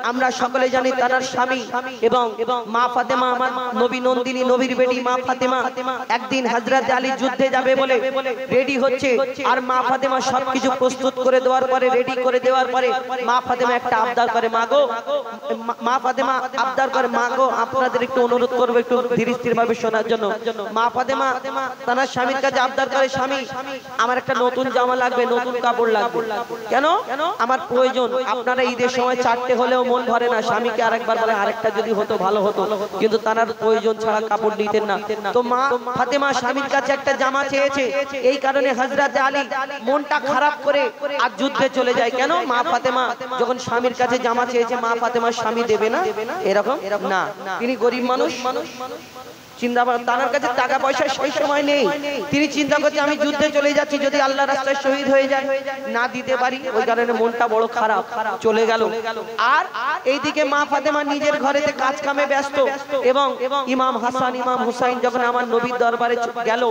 আমরা সকলে জানি তার স্বামী এবং মা ফাতেমা আমার নবী নন্দিনী নবীর বেটি মা ফাতেমা একদিন হযরত আলী যুদ্ধে যাবে বলে রেডি হচ্ছে আর মা ফাতেমা সবকিছু প্রস্তুত করে দেওয়ার পরে রেডি করে দেওয়ার পরে মা ফাতেমা একটা আবদার করে মাগো মা ফাতেমা আবদার করে মাগো আপনাদের একটু অনুরোধ করব একটু ধীর স্থির ভাবে শোনার জন্য মা ফাতেমা তার স্বামীর কাছে আবদার করে স্বামী আমার একটা নতুন জামা লাগবে নতুন কাপড় লাগবে কেন আমার প্রয়োজন আপনারা ঈদের সময় চারটে হলেও মন ভরে না স্বামীকে আরেকবার বলে আরেকটা যদি হতো ভালো হতো কিন্তু তার প্রয়োজন ছাড়া কাপড় নিতেন না তো মা ফাতেমা স্বামীর কাছে একটা জামা চেয়েছে এই কারণে হযরত আলী মনটা খারাপ করে আর যুদ্ধে চলে যায় কেন মা ফাতেমা যখন স্বামীর কাছে জামা চেয়েছে মা ফাতেমার স্বামী দেবে না এরকম না তিনি গরিব মানুষ চিন্তা তার কাছে টাকা পয়সা সেই সময় নেই তিনি চিন্তা করছে আমি যুদ্ধে চলে যাচ্ছি যদি আল্লাহর রাস্তায় শহীদ হয়ে যায় না দিতে পারি ওই কারণে মনটা বড় খারাপ চলে গেল আর এইদিকে মা ফাতেমা নিজের ঘরেতে কাজ কামে ব্যস্ত এবং ইমাম হাসান ইমাম হুসাইন যখন আমার নবীর দরবারে গেল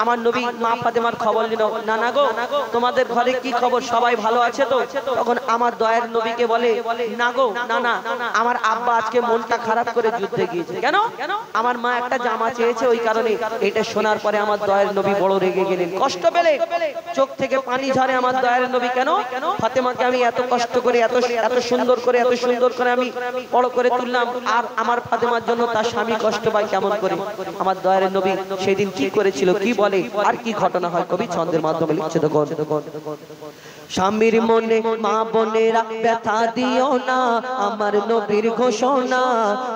আমার নবী মা ফাতেমার খবর নিল নানা গো তোমাদের ঘরে কি খবর সবাই ভালো আছে তো তখন আমার দয়ার নবীকে বলে না গো নানা আমার আব্বা আজকে মনটা খারাপ করে যুদ্ধে গিয়েছে কেন আমার মা একটা জামা চেয়েছে ওই কারণে এটা শোনার পরে আমার দয়ার নবী বড় রেগে গেলেন কষ্ট পেলে চোখ থেকে পানি ঝরে আমার দয়ার নবী কেন ফাতেমাকে আমি এত কষ্ট করে এত সুন্দর করে আমি বড় করে তুললাম আর আমার ফাতেমার জন্য তার স্বামী কষ্ট পায় কেমন করে আমার দয়ার নবী সেদিন কি করেছিল কি বলে আর কি ঘটনা হয় কবি ছন্দের মাধ্যমে লিখছে দেখো স্বামীর মনে মা বোনেরা ব্যথা দিও না আমার নবীর ঘোষণা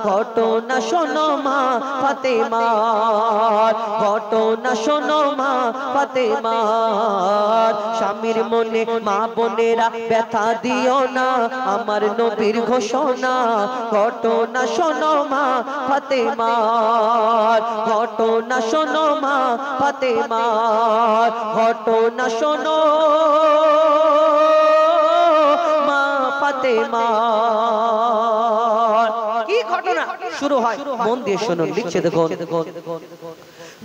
ঘটনা শোনো মা ফাতেমার ঘটনা শোনো মা ফাতেমার স্বামীর মনে মা বোনেরা ব্যথা দিও না আমার নবীর ঘোষণা ঘটনা শোনো মা ফাতেমার ঘটনা শোনো মা ফাতেমার ঘটনা শোনো মা ফাতেমার কি ঘটনা শুরু হয় মন দিয়ে শুনুন লিখছে দেখো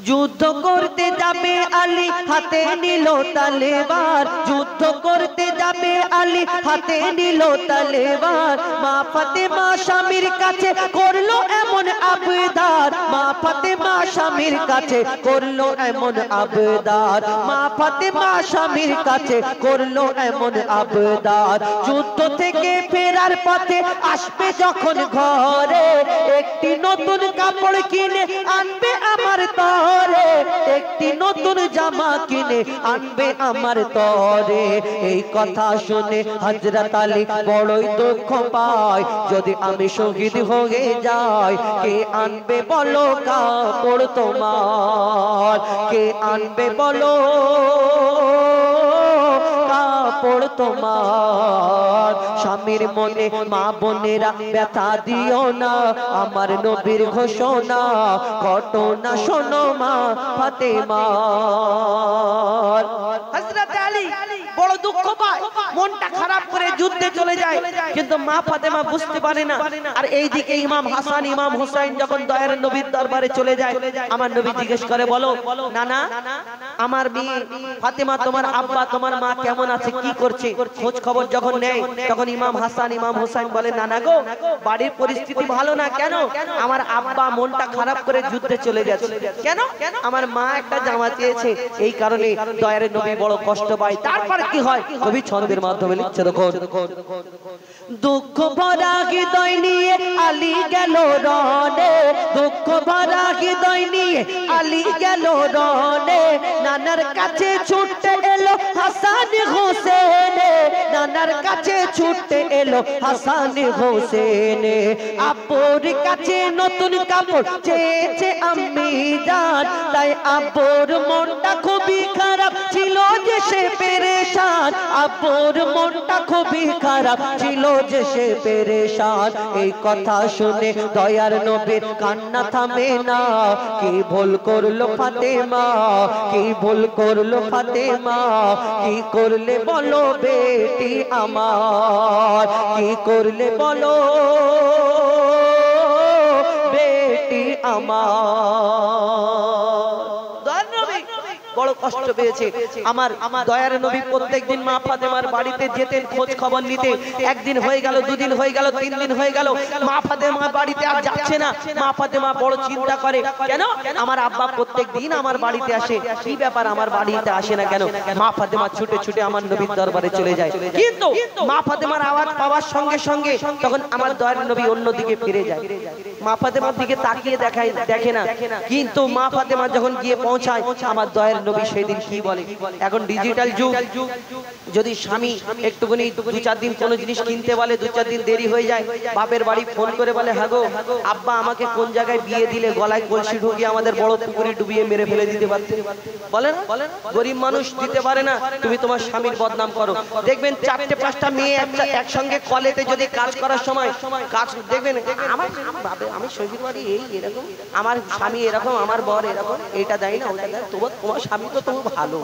যুদ্ধ করতে যাবে আলী হাতে নিল তলোয়ার যুদ্ধ করতে যাবে আলী হাতে নিল তলোয়ার মা ফাতেমা স্বামীর কাছে করলো এমন আবদার মা ফাতেমা স্বামীর কাছে করলো এমন আবদার মা ফাতেমা স্বামীর কাছে করলো এমন আবদার যুদ্ধ থেকে ফেরার পথে আসবে যখন ঘরে একটি নতুন কাপড় কিনে আনবে আমার তরে একটি নতুন জামা কিনে আনবে আমার তরে এই কথা শুনে হযরত আলী বড়ই দুঃখ পায় যদি আমি শহীদ হয়ে যাই কে আনবে বলো কাপড় তোমার কে আনবে বলো কাপড় তোমার স্বামীর মনে মা বোনেরা ব্যথা দিও না আমার নবীর ঘোষণা ঘটনা শোনো মা ফাতেমার হযরত আলী বড় দুঃখ পায় মনটা খারাপ করে যুদ্ধে চলে যায় কিন্তু মা ফাতেমা বুঝতে পারে না আর এইদিকে ইমাম হাসান ইমাম হুসাইন যখন দয়ার নবীর দরবারে চলে যায় আমার নবী জিজ্ঞেস করে বলো নানা আমার মেয়ে ফাতেমা তোমার আব্বা তোমার মা কেমন আছে কি করছে খোঁজ খবর যখন নেয় তখন ইমাম হাসান ইমাম হুসাইন বলে নানা গো বাড়ির পরিস্থিতি ভালো না কেন আমার আব্বা মনটা খারাপ করে যুদ্ধে চলে যাচ্ছে কেন আমার মা একটা জামা চেয়েছে এই কারণে দয়ার নবী বড় কষ্ট পায় তারপর কি হয় কবি ছন্দের মাধ্যমে লিখছে দেখো দুঃখ ভরা হৃদয় নিয়ে আলী গেল রণে দুঃখ ভরা হৃদয় নিয়ে আলী গেল রণে নানার কাছে ছুটতে এলো হাসান হোসেন নানার কাছে ছুটতে এলো হাসান হোসেন আব্বুর কাছে নতুন কাপড় চেয়েছে আম্মি জান তাই আব্বুর মনটা খুবই খারাপ ছিল যে সে পেরেশান আব্বুর মনটা খুবই খারাপ ছিল যে সে পেরেশান এই কথা শুনে দয়ার নবীর কান্না থামে না কি ভুল করলো ফাতেমা কি ভুল করলো ফাতেমা কি করলে বলো বেটি আমার কি করলে বলো বেটি আমার বড় কষ্ট পেয়েছে। আমার দয়ার নবী প্রত্যেকদিন মা ফাতেমার বাড়িতে যেতেন খোঁজ খবর নিতে। একদিন হয়ে গেল, দুদিন হয়ে গেল, 3 দিন হয়ে গেল, মা ফাতেমা বাড়িতে আর যাচ্ছে না। মা ফাতেমা বড় চিন্তা করে, কেন আমার আব্বা প্রত্যেকদিন আমার বাড়িতে আসে, কি ব্যাপার আমার বাড়িতে আসে না কেন? মা ফাতেমা ছুটে ছুটে আমার নবীর দরবারে চলে যায়। কিন্তু মা ফাতেমার আওয়াজ পাওয়ার সঙ্গে সঙ্গে তখন আমার দয়ার নবী অন্যদিকে ফিরে যায়। মা ফাতেমার দিকে তাকিয়ে দেখে না। কিন্তু মা ফাতেমা যখন গিয়ে পৌঁছায়, আমার দয়ার নবী সেদিন কি বলে, এখন ডিজিটাল যুগ, যদি স্বামী একটুখানি 2-4 দিন কোনো জিনিস কিনতে বলে, 2-4 দিন দেরি হয়ে যায়, বাপের বাড়ি ফোন করে বলে, হ্যাঁ গো আব্বা আমাকে কোন জায়গায় বিয়ে দিলে গলায় কলসি ঢুকিয়ে আমাদের বড় পুকুরে ডুবিয়ে মেরে ফেলে দিতে পারতে, বলে না? গরিব মানুষ দিতে পারে না, তুমি তোমার স্বামীর বদনাম করো। দেখবেন 4-5টা মেয়ে একসঙ্গে কলেতে যদি কাজ করার সময় কাজ দেখবেন, আমি শ্বশুর বাড়ি এই এরকম, আমার স্বামী এরকম, আমার বর এরকম, এটা দেয় না ওটা দেয়, তোমার স্বামী তো তুমি ভালো,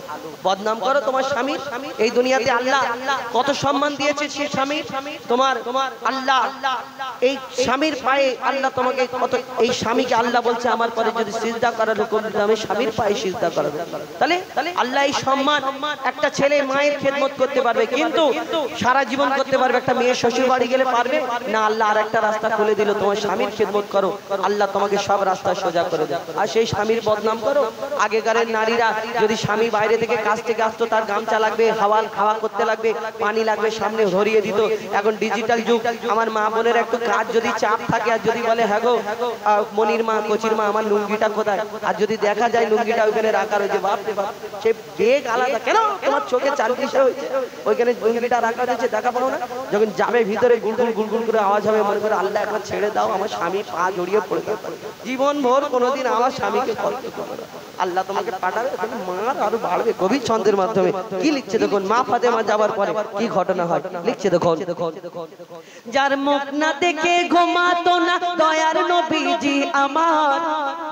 বদনাম করো তোমার স্বামীর। এই দুনিয়াতে আল্লাহ কত সম্মান দিয়েছে সেই স্বামী, তোমার আল্লাহ এই স্বামীর পায়ে আল্লাহ তোমাকে কত, এই স্বামীকে আল্লাহ বলছে আমার পরে যদি সিজদা করার হুকুম দিতে আমি স্বামীর পায়ে সিজদা করাবো। তাহলে আল্লাহ এই সম্মান, একটা ছেলে মায়ের খেদমত করতে পারবে কিন্তু সারা জীবন করতে পারবে, একটা মেয়ে শ্বশুর বাড়ি গেলে পারবে না? আল্লাহ আর একটা রাস্তা খুলে দিল, তোমার স্বামীর খেদমত করো, আল্লাহ তোমাকে সব রাস্তা সোজা করে দেয়। আর সেই স্বামীর বদনাম করো। আগেকারের নারীরা যদি স্বামী বাইরে থেকে কাজ থেকে আসতো, তার গামছা লাগবে, হাওয়া করতে লাগবে, পানি লাগবে, সামনে ধরিয়ে দিত। এখন ডিজিটাল যুগ, আমার মা বোনের একটু কাজ যদি চাপ থাকে আর যদি বলে, হ্যাঁ গো মনির মা, কচির মা, আমার লুঙ্গিটা কোথায়, আর যদি দেখা যায় লুঙ্গিটা ওইখানে রাখা রয়েছে, বাপ রে বাপ, সে বেগ আলাদা, কেন তোমার চোখে চারদিশে হয়েছে, ওইখানে লুঙ্গিটা রাখা রয়েছে, দেখা পাও না? যখন যাবে ভিতরে গুলগুল গুলগুল করে আওয়াজ হবে, মনে করে আল্লাহ একবার ছেড়ে দাও, আমার স্বামী পা জড়িয়ে পড়ে যাবে, জীবন ভোর কোনোদিন আমার স্বামীকে কষ্ট করবে না, আল্লাহ তোমাকে পাঠাবে, মার আরো বাড়বে। কবি ছন্দের মাধ্যমে কি লিখছে দেখুন, মা ফাতেমা যাবার পরে কি ঘটনা হয় লিখছে দেখুন, যার মুখ না দেখে ঘুমাতো না দয়ার নবীজি আমার,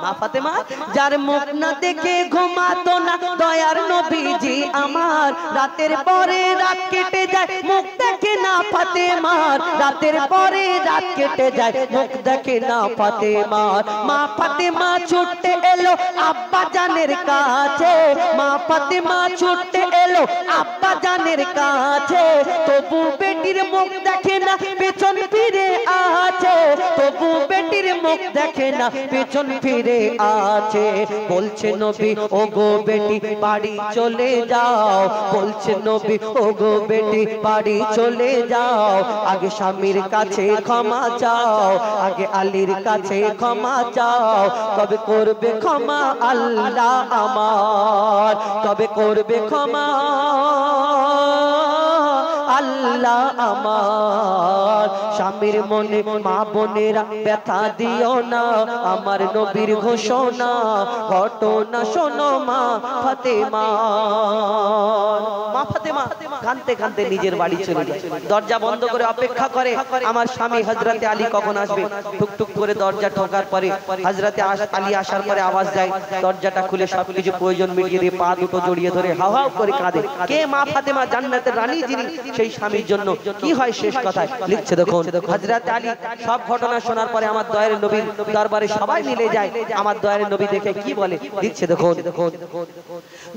মা ফাতেমা যার মুখ না দেখে ঘুমাতো না দয়ার নবীজি আমার, রাতের পরে রাত কেটে যায় মুখ দেখে না ফাতেমার, রাতের পরে রাত কেটে যায় মুখ দেখে না ফাতেমার। মা ফাতেমা ছুটতে এলো আব্বা জানের কাছে, মা ফাতেমা ছুটতে এলো আব্বা জানের কাছে, তবু বেটির মুখ দেখে না পেছন ফিরে আছে, তবু বেটির মুখ দেখে না পেছন ফিরে আছে। বলছে নবী ও গো বেটি বাড়ি চলে যাও, বলছে নবী ও গো বেটি বাড়ি চলে যাও, আগে স্বামীর কাছে ক্ষমা চাও, আগে আলীর কাছে ক্ষমা চাও, তবে করবে ক্ষমা আল্লাহ আমার, তবে করবে ক্ষমা আল্লাহ আমার। স্বামীর মনে মা বোনেরা ব্যথা দিও না, আমার নবীর ঘোষণা ঘটনা শোনো মা ফাতেমা। মা ফাতেমা কাঁদতে কাঁদতে নিজের বাড়ি চলে যায়, দরজা বন্ধ করে অপেক্ষা করে আমার স্বামী হযরতে আলী কখন আসবে। টুকটুক করে দরজা ঠোকার পরে হযরতে আলী আসার পরে আওয়াজ দেয়, দরজাটা খুলে সবকিছু প্রয়োজন মিটিয়ে দিয়ে পা দুটো জড়িয়ে ধরে হাও হাও করে কাঁদে। কে? মা ফাতেমা, জান্নাতের রানী যিনি, সেই স্বামীর জন্য কি হয় শেষ কথায় লিখছে দেখুন, হযরতে আলী সব ঘটনা শোনার পরে আমার দয়ার নবীর দরবারে সবাই মিলে যায়। আমার দয়ার নবী দেখে কি বলে লিখছে দেখুন,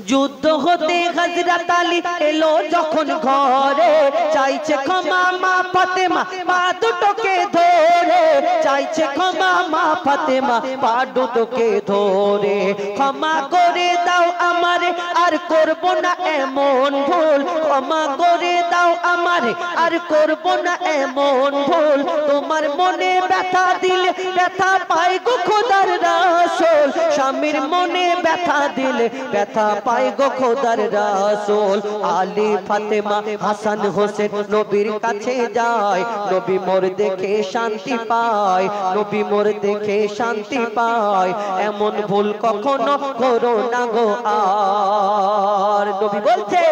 যুদ্ধ হতে হযরত আলী এলো যখন ঘরে, চাইছে ক্ষমা মা ফাতেমা পা দুটোকে ধরে, চাইছে ক্ষমা মা ফাতেমা পা দুটোকে ধরে, ক্ষমা করে দাও আমারে আর করব না এমন ভুল, ক্ষমা করে দাও আমারে আর করব না এমন ভুল, তোমার মনে ব্যথা দিলে ব্যথা পাই গো খোদার রাসূল, স্বামীর মনে ব্যথা দিলে ব্যথা পাই গো খোদার রাসূল। আলী ফাতেমা হাসান হোসেন নবীর কাছে যায়, নবী মোর দেখে শান্তি পায়, নবী মোর দেখে শান্তি পায়, এমন ভুল কখনো করো না গো আর, নবী বলছে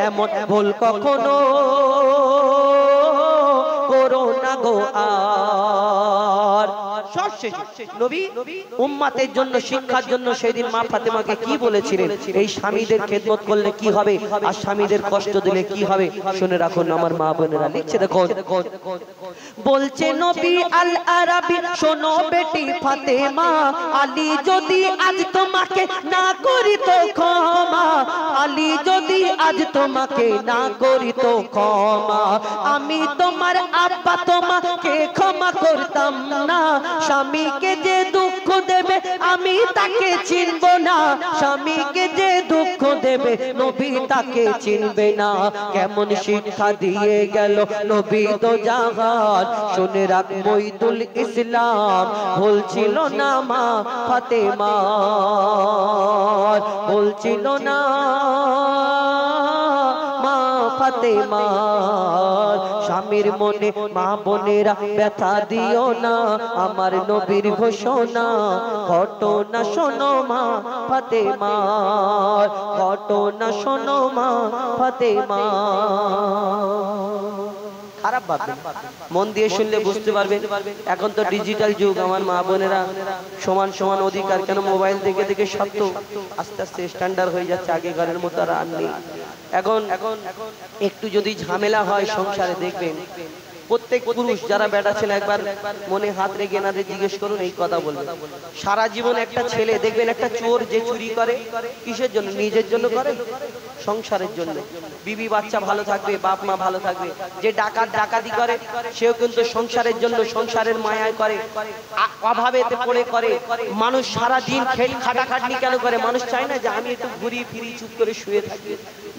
এমন ভুল কখনো করো না গো আর। নবী উম্মতের জন্য শিক্ষার জন্য সেদিন মা ফাতেমাকে কি বলেছিলেন, এই স্বামীদের খেদমত করলে কি হবে আর স্বামীদের কষ্ট দিলে কি হবে। শুনে রাখুন আমার মা বোনেরা, লিখছে দেখুন, বলছে নবী আল আরাবী, শোনো বেটি ফাতেমা, আলী যদি আজ তোমাকে না করি তো ক্ষমা, আলী যদি আজ তোমাকে না করি তো ক্ষমা, আমি তোমার আব্বা তোমাকে ক্ষমা করতাম না। স্বামীকে যে দুঃখ দেবে আমি তাকে চিনব না, স্বামীকে যে দুঃখ দেবে নবী তাকে চিনবে না। কেমন শিক্ষা দিয়ে গেল নবী তো জাহান। শুনে রাখ মঈদুল ইসলাম বলছিল না মা ফাতেমা, বলছিল না মা ফাতেমা, স্বামীর মনে মা বোনেরা ব্যথা দিও না, আমার নবীর ঘোষণা ঘটনা শোনো মা ফাতেমা, ঘটনা শোনো মা ফাতেমা। খারাপ ভাববেন, মন দিয়ে শুনলে বুঝতে পারবেন। এখন তো ডিজিটাল যুগ, আমার মা বোনেরা সমান সমান অধিকার। কেন মোবাইল দেখে দেখে সব তো আস্তে আস্তে স্ট্যান্ডার্ড হয়ে যাচ্ছে, আগেকারের মতো আর নেই। এখন একটু যদি ঝামেলা হয় সংসারে, দেখবেন প্রত্যেক পুরুষ যারা বেটা ছেলে একবার মনে হাত রেখে এনাদের জিজ্ঞেস করুন, এই কথা বলবে। সারা জীবন একটা ছেলে দেখবেন, একটা চোর যে চুরি করে কিসের জন্য? নিজের জন্য করে, সংসারের জন্য। বিবি বাচ্চা ভালো থাকবে, বাপ মা ভালো থাকবে। যে ডাকাতি করে সেও কিন্তু সংসারের জন্য, সংসারের মায়ায় করে, অভাবেতে পড়ে করে। মানুষ সারা দিন খাটাখাটনি কেন করে? মানুষ চায় না যে আমি একটু ঘুরি ফিরি চুপ করে শুয়ে থাকি,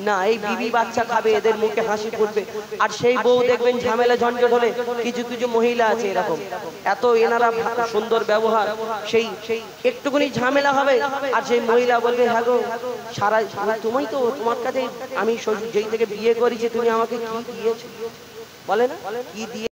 না, এই বিবি বাচ্চা খাবে, এদের মুখে হাসি ফুটবে। আর সেই বউ দেখবেন ঝামেলা ঝঞ্ঝট হলে, কিছু কিছু মহিলা আছে এরকম, এত এনারা সুন্দর ব্যবহার, সেই একটুখানি ঝামেলা হবে আর সেই মহিলা বলবে, হ্যাঁ গো সারা তুমি তো, তোমার কাছে আমি যেই থেকে বিয়ে করেছি তুমি আমাকে কি দিয়েছো, বলে না কি দিয়ে